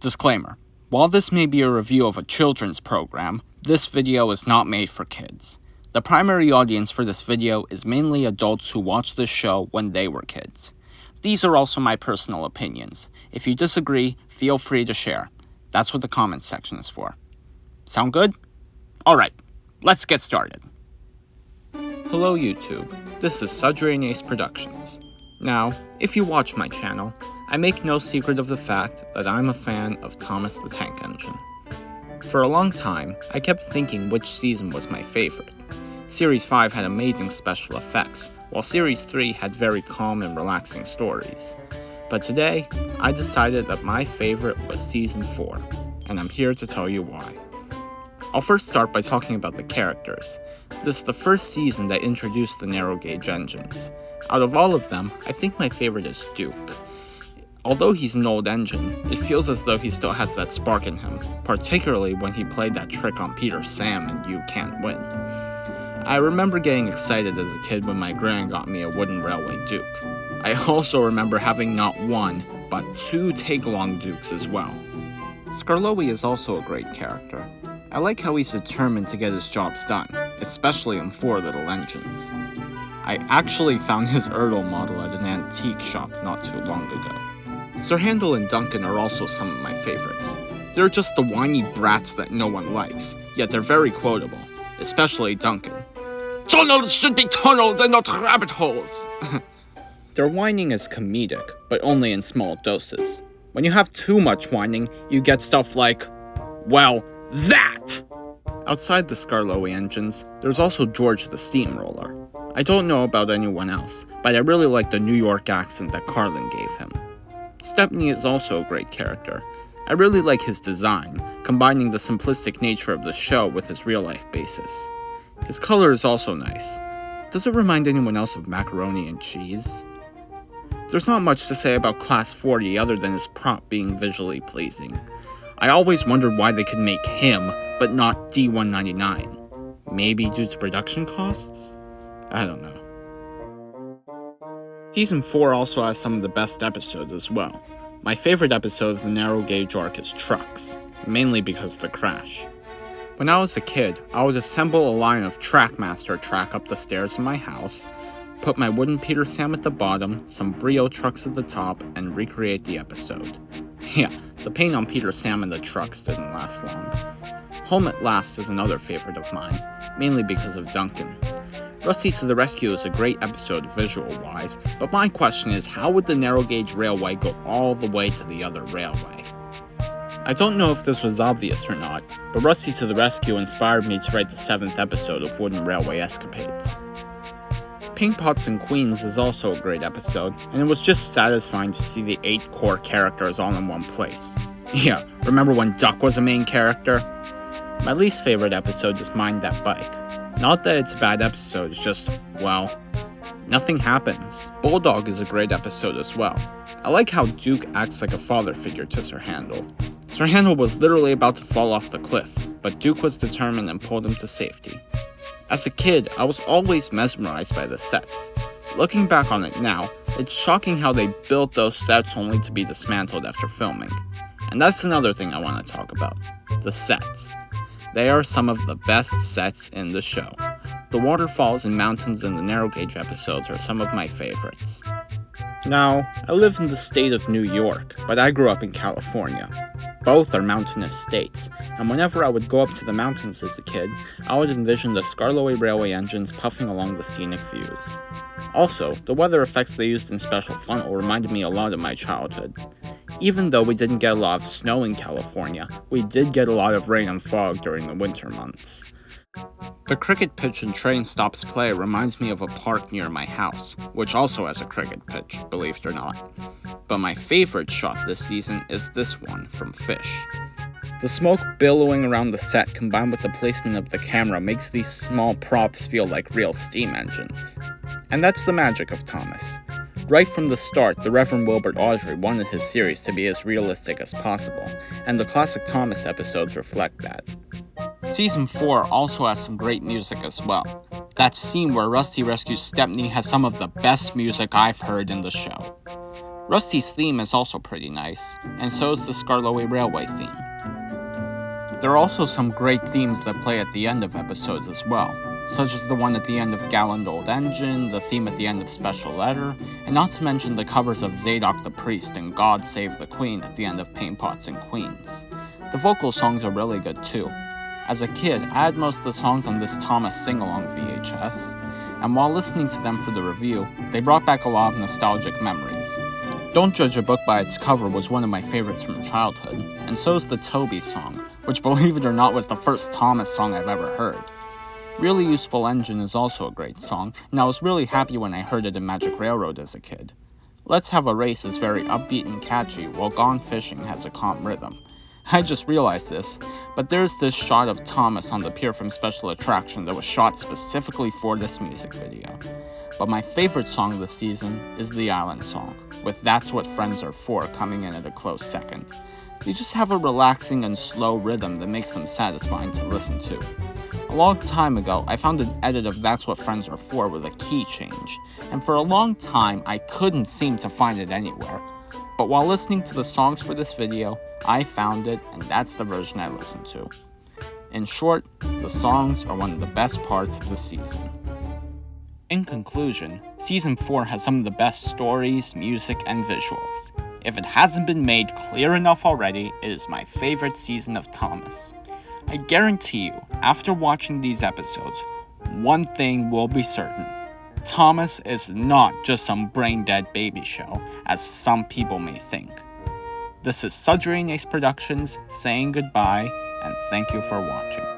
Disclaimer. While this may be a review of a children's program, this video is not made for kids. The primary audience for this video is mainly adults who watched this show when they were kids. These are also my personal opinions. If you disagree, feel free to share. That's what the comments section is for. Sound good? Alright, let's get started. Hello YouTube, this is Sudrian Productions. Now, if you watch my channel, I make no secret of the fact that I'm a fan of Thomas the Tank Engine. For a long time, I kept thinking which season was my favorite. Series 5 had amazing special effects, while Series 3 had very calm and relaxing stories. But today, I decided that my favorite was Season 4, and I'm here to tell you why. I'll first start by talking about the characters. This is the first season that introduced the narrow gauge engines. Out of all of them, I think my favorite is Duke. Although he's an old engine, it feels as though he still has that spark in him, particularly when he played that trick on Peter Sam in You Can't Win. I remember getting excited as a kid when my gran got me a wooden railway Duke. I also remember having not one, but two take-along Dukes as well. Skarloey is also a great character. I like how he's determined to get his jobs done, especially in 4 little engines. I actually found his Erdl model at an antique shop not too long ago. Sir Handel and Duncan are also some of my favorites. They're just the whiny brats that no one likes, yet they're very quotable, especially Duncan. Tunnels should be tunnels and not rabbit holes! Their whining is comedic, but only in small doses. When you have too much whining, you get stuff like, well, that! Outside the Skarloey engines, there's also George the Steamroller. I don't know about anyone else, but I really like the New York accent that Carlin gave him. Stepney is also a great character. I really like his design, combining the simplistic nature of the show with his real-life basis. His color is also nice. Does it remind anyone else of macaroni and cheese? There's not much to say about Class 40 other than his prop being visually pleasing. I always wondered why they could make him, but not D-199. Maybe due to production costs? I don't know. Season 4 also has some of the best episodes as well. My favorite episode of the narrow gauge arc is Trucks, mainly because of the crash. When I was a kid, I would assemble a line of Trackmaster track up the stairs in my house, put my wooden Peter Sam at the bottom, some Brio trucks at the top, and recreate the episode. Yeah, the paint on Peter Sam and the trucks didn't last long. Home at Last is another favorite of mine, mainly because of Duncan. Rusty to the Rescue is a great episode visual-wise, but my question is, how would the narrow gauge railway go all the way to the other railway? I don't know if this was obvious or not, but Rusty to the Rescue inspired me to write the 7th episode of Wooden Railway Escapades. Pink Pots and Queens is also a great episode, and it was just satisfying to see the 8 core characters all in one place. Yeah, remember when Duck was a main character? My least favorite episode is Mind That Bike. Not that it's a bad episode, it's just, well, nothing happens. Bulldog is a great episode as well. I like how Duke acts like a father figure to Sir Handel. Sir Handel was literally about to fall off the cliff, but Duke was determined and pulled him to safety. As a kid, I was always mesmerized by the sets. Looking back on it now, it's shocking how they built those sets only to be dismantled after filming. And that's another thing I want to talk about, the sets. They are some of the best sets in the show. The waterfalls and mountains in the narrow gauge episodes are some of my favorites. Now, I live in the state of New York, but I grew up in California. Both are mountainous states, and whenever I would go up to the mountains as a kid, I would envision the Skarloey railway engines puffing along the scenic views. Also, the weather effects they used in Special Funnel reminded me a lot of my childhood. Even though we didn't get a lot of snow in California, we did get a lot of rain and fog during the winter months. The cricket pitch in Train Stops Play reminds me of a park near my house, which also has a cricket pitch, believe it or not. But my favorite shot this season is this one from Fish. The smoke billowing around the set combined with the placement of the camera makes these small props feel like real steam engines. And that's the magic of Thomas. Right from the start, the Reverend Wilbert Audrey wanted his series to be as realistic as possible, and the classic Thomas episodes reflect that. Season 4 also has some great music as well. That scene where Rusty rescues Stepney has some of the best music I've heard in the show. Rusty's theme is also pretty nice, and so is the Skarloey Railway theme. There are also some great themes that play at the end of episodes as well, such as the one at the end of Gallant Old Engine, the theme at the end of Special Letter, and not to mention the covers of Zadok the Priest and God Save the Queen at the end of Paint Pots and Queens. The vocal songs are really good too. As a kid, I had most of the songs on this Thomas sing-along VHS, and while listening to them for the review, they brought back a lot of nostalgic memories. Don't Judge a Book by Its Cover was one of my favorites from childhood, and so is the Toby song, which believe it or not was the first Thomas song I've ever heard. Really Useful Engine is also a great song, and I was really happy when I heard it in Magic Railroad as a kid. Let's Have a Race is very upbeat and catchy, while Gone Fishing has a calm rhythm. I just realized this, but there's this shot of Thomas on the pier from Special Attraction that was shot specifically for this music video. But my favorite song of the season is the Island Song, with That's What Friends Are For coming in at a close second. They just have a relaxing and slow rhythm that makes them satisfying to listen to. A long time ago, I found an edit of That's What Friends Are For with a key change, and for a long time I couldn't seem to find it anywhere. But while listening to the songs for this video, I found it, and that's the version I listened to. In short, the songs are one of the best parts of the season. In conclusion, Season 4 has some of the best stories, music, and visuals. If it hasn't been made clear enough already, it is my favorite season of Thomas. I guarantee you, after watching these episodes, one thing will be certain. Thomas is not just some brain-dead baby show, as some people may think. This is Sudrian Ace Productions saying goodbye, and thank you for watching.